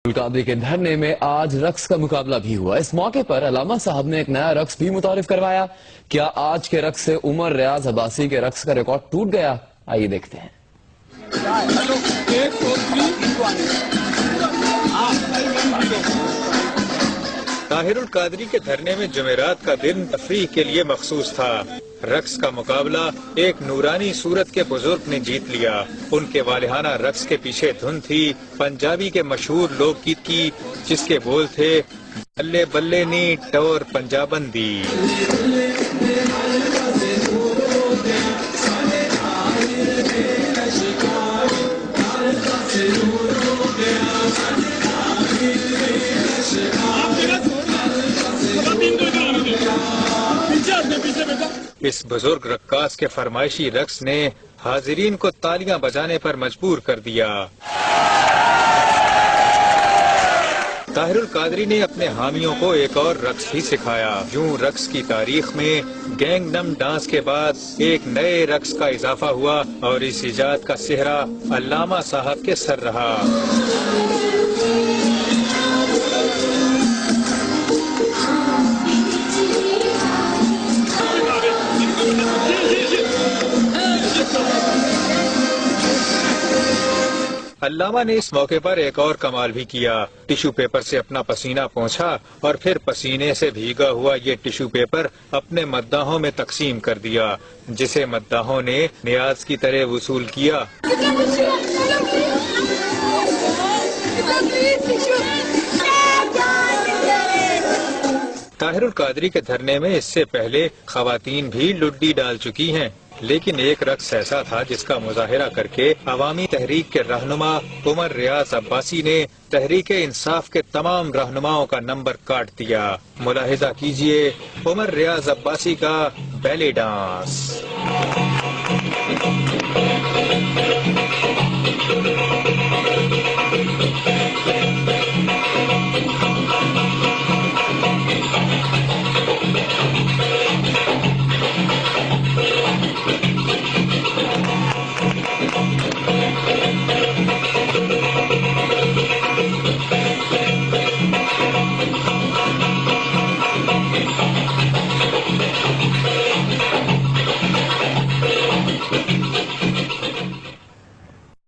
القادری کے دھرنے میں آج رقص کا مقابلہ بھی ہوا۔ اس موقع پر علامہ صاحب نے ایک نیا رقص بھی متعارف کروایا۔ کیا آج کے رقص سے عمر ریاض عباسی کے رقص کا ریکارڈ ٹوٹ گیا؟ آئیے دیکھتے ہیں۔ طاہر القادری کے دھرنے میں جمعرات کا دن تفریح کے لیے مخصوص تھا۔ رقص کا مقابلہ ایک نورانی صورت کے بزرگ نے جیت لیا۔ ان کے والہانہ رقص کے پیچھے دھن تھی پنجابی کے مشہور لوک گیت کی، جس کے بول تھے بلے بلے نی ٹور پنجابن دی۔ اس بزرگ رقاص کے فرمائشی رقص نے حاضرین کو تالیاں بجانے پر مجبور کر دیا۔ طاہر القادری نے اپنے حامیوں کو ایک اور رقص بھی سکھایا۔ یوں رقص کی تاریخ میں گینگ نم ڈانس کے بعد ایک نئے رقص کا اضافہ ہوا اور اس ایجاد کا سہرا علامہ صاحب کے سر رہا۔ علامہ نے اس موقع پر ایک اور کمال بھی کیا۔ ٹیشو پیپر سے اپنا پسینہ پونچھا اور پھر پسینے سے بھیگا ہوا یہ ٹیشو پیپر اپنے مداحوں میں تقسیم کر دیا، جسے مداحوں نے نیاز کی طرح وصول کیا۔ طاہر القادری کے دھرنے میں اس سے پہلے خواتین بھی لڈی ڈال چکی ہیں، لیکن ایک رقص ایسا تھا جس کا مظاہرہ کر کے عوامی تحریک کے رہنما عمر ریاض عباسی نے تحریک انصاف کے تمام رہنماؤں کا نمبر کاٹ دیا۔ ملاحظہ کیجئے عمر ریاض عباسی کا بیلی ڈانس۔